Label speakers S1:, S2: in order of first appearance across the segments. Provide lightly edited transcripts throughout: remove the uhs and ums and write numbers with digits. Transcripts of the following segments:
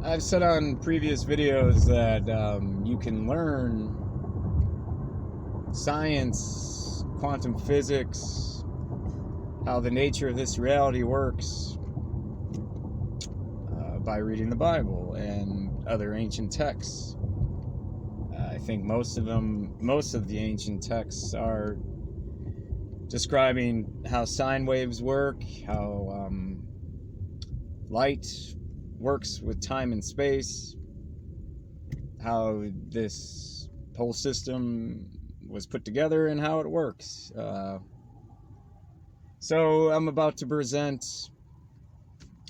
S1: I've said on previous videos that you can learn science, quantum physics, how the nature of this reality works by reading the Bible and other ancient texts. I think most of the ancient texts are describing how sine waves work, how light works with time and space, how this whole system was put together and how it works. So I'm about to present,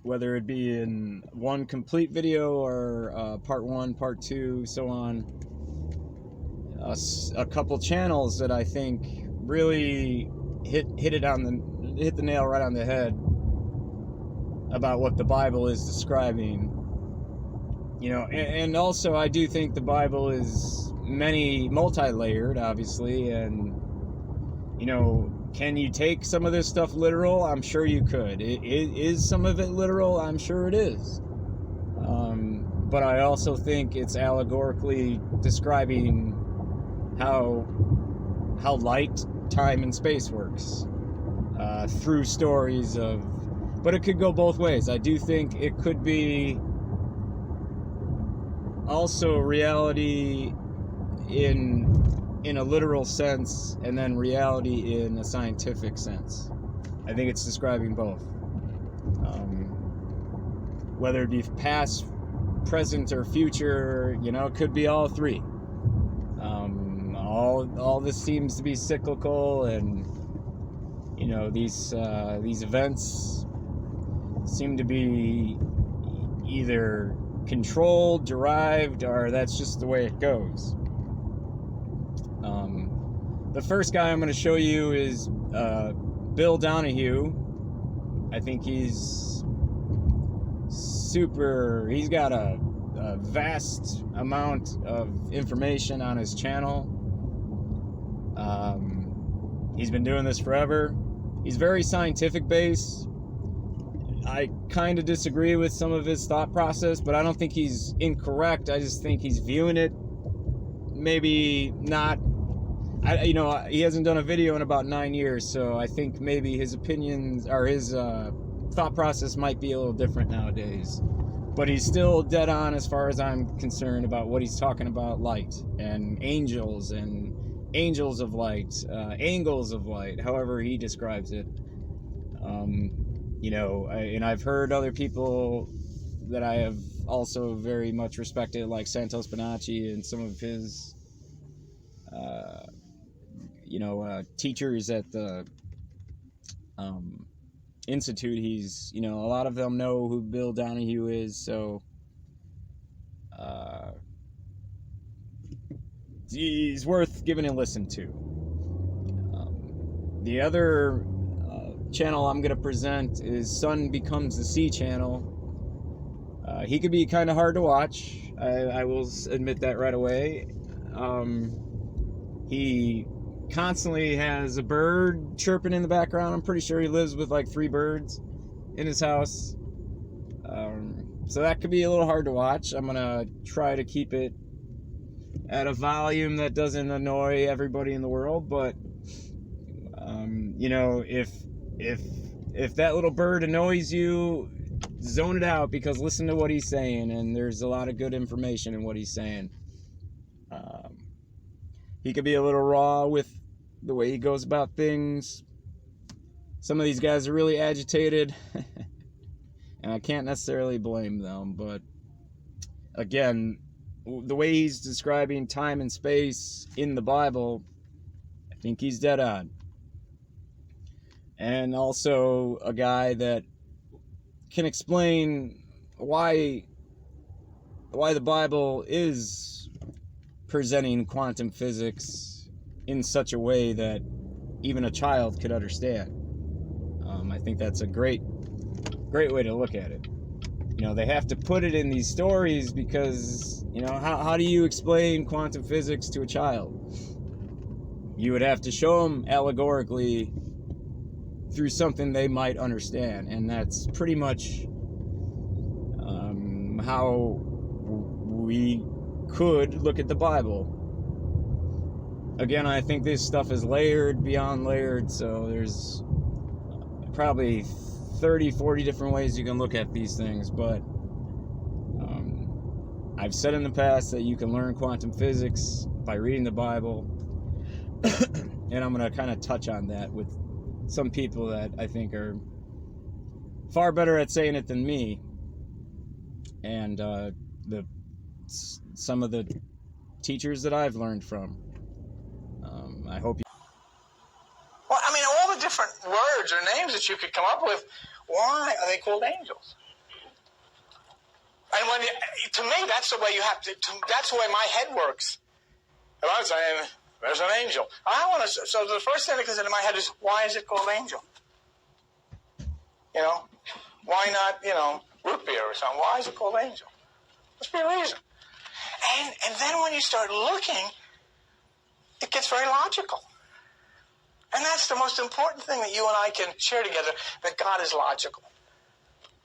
S1: whether it be in one complete video or part one, part two, so on, a couple channels that I think really hit the nail right on the head about what the Bible is describing. You know, and also I do think the Bible is multi-layered, obviously, and you know, can you take some of this stuff literal? I'm sure you could. Is some of it literal? I'm sure it is. But I also think it's allegorically describing how light, time, and space works through stories of. But it could go both ways. I do think it could be also reality in a literal sense, and then reality in a scientific sense. I think it's describing both. Whether it be past, present, or future, you know, it could be all three. All this seems to be cyclical, and you know, these events seem to be either controlled, derived, or that's just the way it goes. The first guy I'm going to show you is Bill Donahue. I think he's got a vast amount of information on his channel. He's been doing this forever. He's very scientific based. I kind of disagree with some of his thought process, but I don't think he's incorrect. I just think he's viewing it maybe not. You know, he hasn't done a video in about 9 years, so I think maybe his opinions or his thought process might be a little different nowadays. But he's still dead on as far as I'm concerned about what he's talking about: light and angels of light, angles of light, however he describes it. You know, and I've heard other people that I have also very much respected, like Santos Bonacci and some of his, teachers at the Institute. He's, you know, a lot of them know who Bill Donahue is, so he's worth giving a listen to. The other channel I'm going to present is Sun Becomes the Sea channel. He could be kind of hard to watch. I will admit that right away. He constantly has a bird chirping in the background. I'm pretty sure he lives with like 3 birds in his house. So that could be a little hard to watch. I'm going to try to keep it at a volume that doesn't annoy everybody in the world, but you know, if that little bird annoys you, zone it out, because listen to what he's saying, and there's a lot of good information in what he's saying. He could be a little raw with the way he goes about things. Some of these guys are really agitated, and I can't necessarily blame them, but again, the way he's describing time and space in the Bible, I think he's dead on. And also a guy that can explain why the Bible is presenting quantum physics in such a way that even a child could understand. I think that's a great way to look at it. You know, they have to put it in these stories because, you know, how do you explain quantum physics to a child? You would have to show them allegorically through something they might understand, and that's pretty much how we could look at the Bible. Again, I think this stuff is layered beyond layered, so there's probably 30, 40 different ways you can look at these things, but I've said in the past that you can learn quantum physics by reading the Bible, and I'm going to kind of touch on that with some people that I think are far better at saying it than me, and some of the teachers that I've learned from. I hope you...
S2: Well, I mean, all the different words or names that you could come up with, why are they called angels? And when to me, that's the way you have to that's the way my head works. If I'm saying, there's an angel. So the first thing that comes into my head is, why is it called angel? You know? Why not, root beer or something? Why is it called angel? Must be a reason. And then when you start looking, it gets very logical. And that's the most important thing that you and I can share together, that God is logical.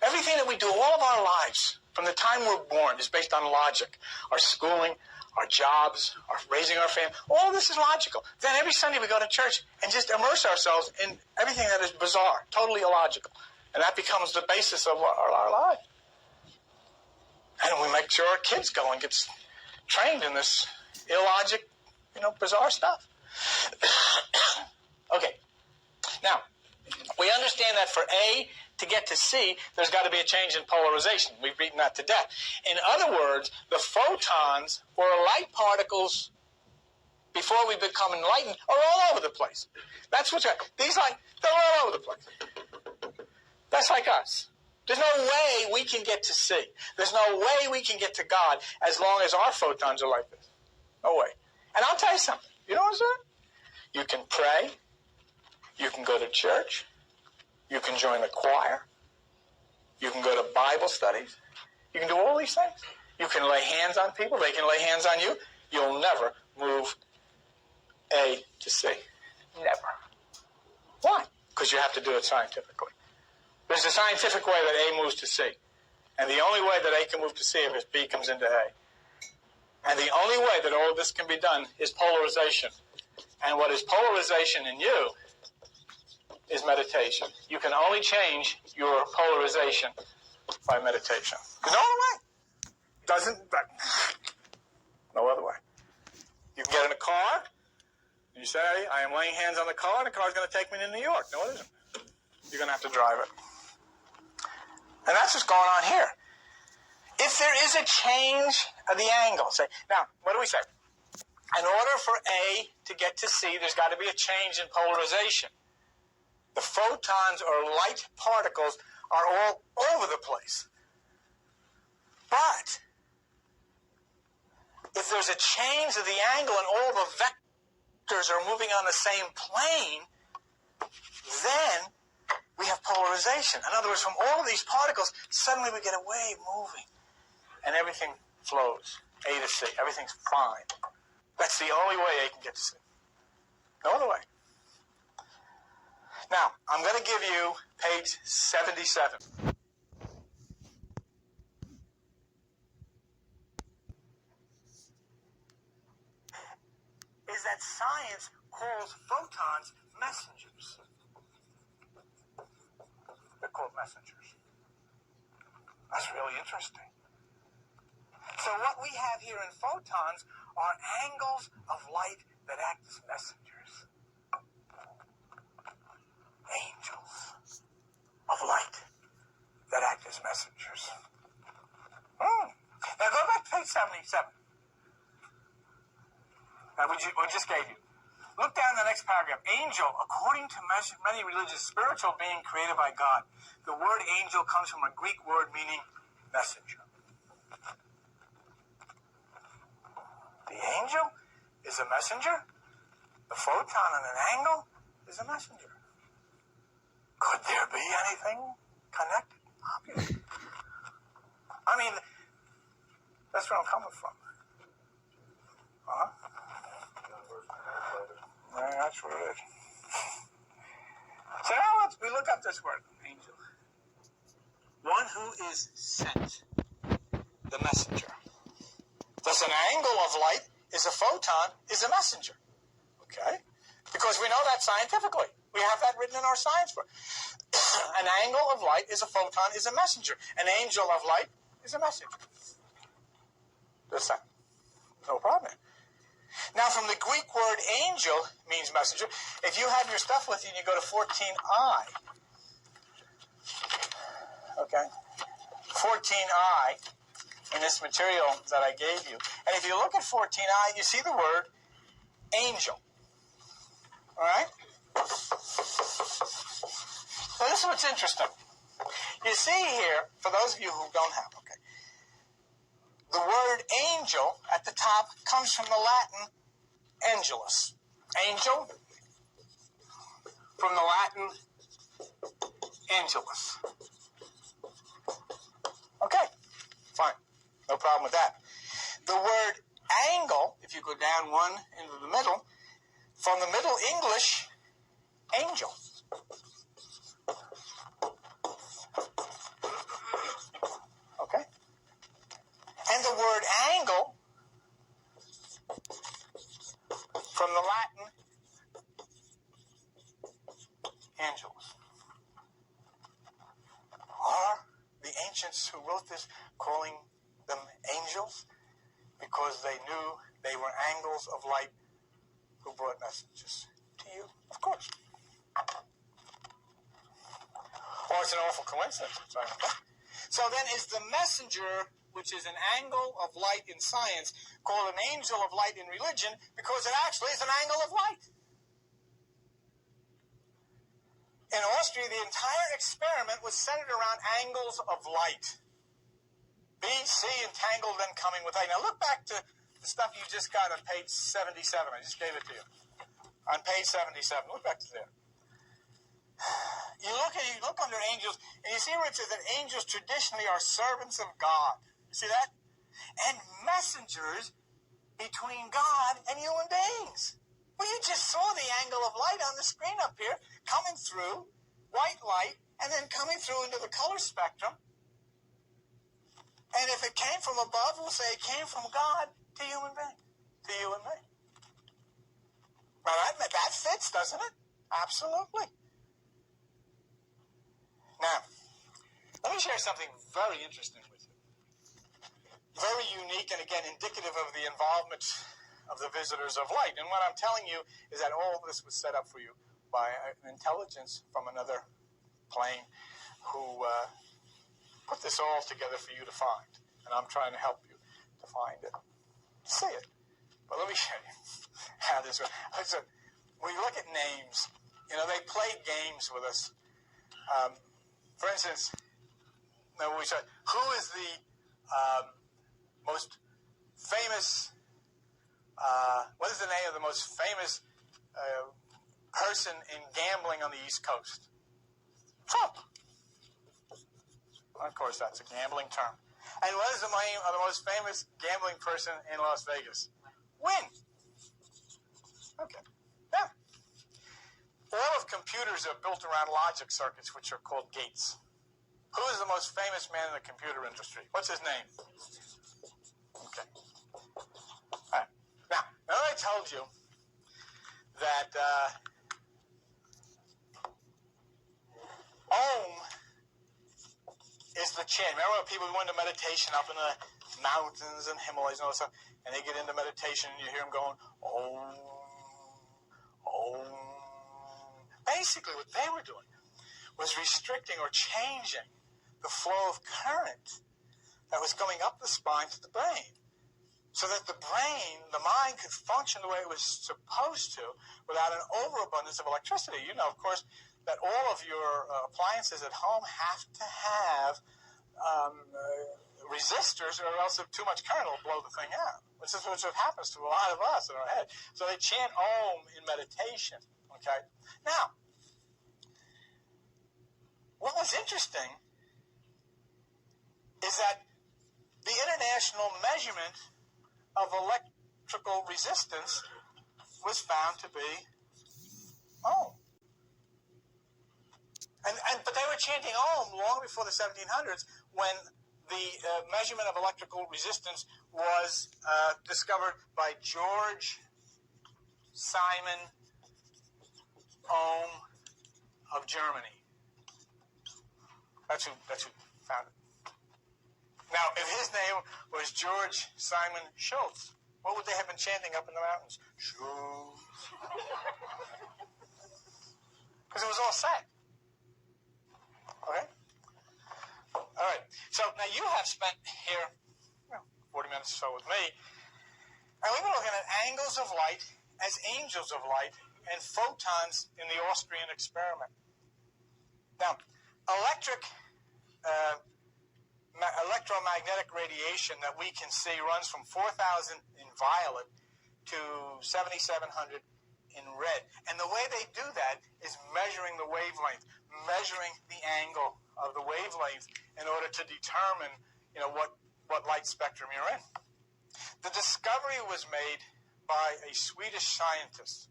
S2: Everything that we do, all of our lives, from the time we're born, is based on logic. Our schooling, our jobs, our raising our family, all of this is logical. Then every Sunday we go to church and just immerse ourselves in everything that is bizarre, totally illogical. And that becomes the basis of our life. And we make sure our kids go and get trained in this illogic, bizarre stuff. Okay. Now, we understand that for A to get to C, there's got to be a change in polarization. We've beaten that to death. In other words, the photons or light particles, before we become enlightened, are all over the place. That's what's right. These they're all over the place. That's like us. There's no way we can get to C. There's no way we can get to God as long as our photons are like this. No way. And I'll tell you something. You know what I'm saying? You can pray. You can go to church. You can join the choir. You can go to Bible studies. You can do all these things. You can lay hands on people. They can lay hands on you. You'll never move A to C. Never. Why? Because you have to do it scientifically. There's a scientific way that A moves to C. And the only way that A can move to C is if B comes into A. And the only way that all of this can be done is polarization. And what is polarization in you is meditation. You can only change your polarization by meditation. There's no other way. No other way. You can get in a car, and you say, I am laying hands on the car, and the car's going to take me to New York. No, it isn't. You're going to have to drive it. And that's what's going on here. If there is a change of the angle, now, what do we say? In order for A to get to C, there's got to be a change in polarization. The photons or light particles are all over the place. But if there's a change of the angle and all the vectors are moving on the same plane, then we have polarization. In other words, from all of these particles, suddenly we get a wave moving. And everything flows. A to C. Everything's fine. That's the only way A can get to C. No other way. Now, I'm going to give you page 77. Is that science calls photons messengers. They're called messengers. That's really interesting. So what we have here in photons are angles of light that act as messengers. Angels of light that act as messengers. Now go back to page 77. Now we just gave you. Look down the next paragraph. Angel, according to many religions, spiritual being created by God. The word angel comes from a Greek word meaning messenger. The angel is a messenger. The photon in an angle is a messenger. Could there be anything connected? Obviously. I mean, that's where I'm coming from. Huh? Yeah, that's what it is. So now we look up this word, angel. One who is sent. the messenger. Thus, an angle of light is a photon, is a messenger. Okay? Because we know that scientifically. We have that written in our science book. An angle of light is a photon, is a messenger. An angel of light is a messenger. That's that. No problem. Now, from the Greek word angel means messenger. If you have your stuff with you and you go to 14I, okay, 14I in this material that I gave you, and if you look at 14I, you see the word angel. All right? So this is what's interesting. You see here, for those of you who don't have, okay, the word angel at the top comes from the Latin angelus. Angel, from the Latin angelus. Okay, fine. No problem with that. The word angle, if you go down one into the middle, from the Middle English, angel. Okay? And the word angle, from the Latin angelus. Are the ancients who wrote this calling them angels because they knew they were angles of light who brought messages to you? Of course. Or it's an awful coincidence. Sorry. So then is the messenger, which is an angle of light in science, called an angel of light in religion because it actually is an angle of light. In Austria, the entire experiment was centered around angles of light. B, C, entangled, then coming with A. Now look back to the stuff you just got on page 77. I just gave it to you. On page 77. Look back to there. You look under angels, and you see where it says that angels traditionally are servants of God. You see that? And messengers between God and human beings. Well, you just saw the angle of light on the screen up here, coming through, white light, and then coming through into the color spectrum. And if it came from above, we'll say it came from God to human being, to you and me. Now, that fits, doesn't it? Absolutely. Now, let me share something very interesting with you. Very unique and, again, indicative of the involvement of the visitors of light. And what I'm telling you is that all of this was set up for you by an intelligence from another plane who put this all together for you to find. And I'm trying to help you to find it. See it. But let me show you how this works. Listen, when you look at names, you know, they played games with us. For instance, we said, who is the most famous, what is the name of the most famous person in gambling on the East Coast? Trump. Of course, that's a gambling term. And what is the name of the most famous gambling person in Las Vegas? Win. Okay. Now, all of computers are built around logic circuits, which are called gates. Who is the most famous man in the computer industry? What's his name? Okay. All right. Now I told you that Om is the chant. Remember when people went into meditation up in the mountains and Himalayas and all that stuff, and they get into meditation and you hear them going, Om, Om. Basically what they were doing was restricting or changing the flow of current that was going up the spine to the brain, so that the brain, the mind, could function the way it was supposed to without an overabundance of electricity. You know, of course, that all of your appliances at home have to have resistors, or else if too much current will blow the thing out, which is what happens to a lot of us in our head. So they chant Om in meditation, okay? Now, what was interesting is that the international measurement of electrical resistance was found to be Om. But they were chanting Om long before the 1700s, when the measurement of electrical resistance was discovered by George Simon Ohm of Germany. That's who found it. Now, if his name was George Simon Schultz, what would they have been chanting up in the mountains? Schultz. Because it was all set. Okay? All right. So now you have spent here 40 minutes or so with me, and we've been looking at angles of light as angels of light and photons in the Austrian experiment. Now, electromagnetic radiation that we can see runs from 4,000 in violet to 7,700 in red. And the way they do that is measuring the wavelength, measuring the angle of the wavelength in order to determine, what light spectrum you're in. The discovery was made by a Swedish scientist.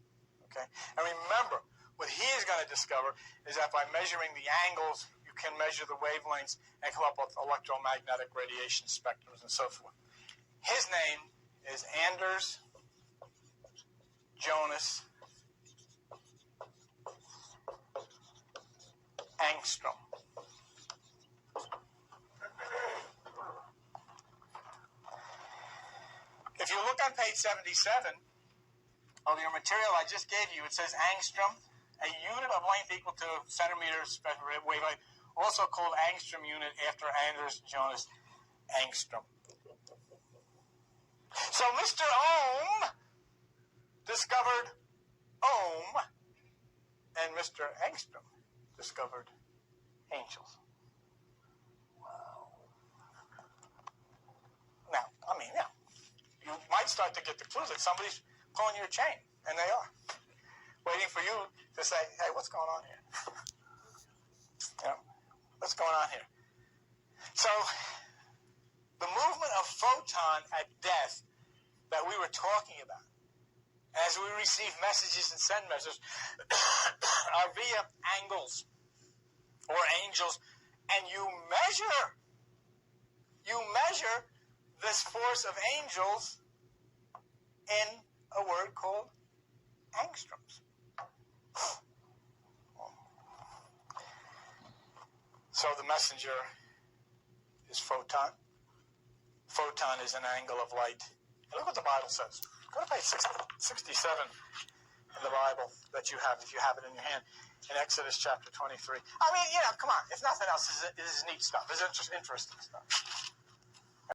S2: Okay? And remember, what he is going to discover is that by measuring the angles, you can measure the wavelengths and come up with electromagnetic radiation spectrums and so forth. His name is Anders Jonas Angstrom. If you look on page 77 of your material I just gave you, it says angstrom, a unit of length equal to centimeters wavelength, also called angstrom unit after Anders Jonas Angstrom. So Mr. Ohm discovered Ohm, and Mr. Angstrom discovered angels. Wow. Now, you might start to get the clue that somebody's pulling your chain, and they are, waiting for you to say, hey, what's going on here? What's going on here? So, the movement of photon at death that we were talking about, as we receive messages and send messages, are via angles or angels, and you measure this force of angels in a word called angstroms. So the messenger is photon. Photon is an angle of light. And look what the Bible says. Go to page 67 in the Bible that you have, if you have it in your hand, in Exodus chapter 23. Come on. If nothing else, this is neat stuff. This is interesting stuff.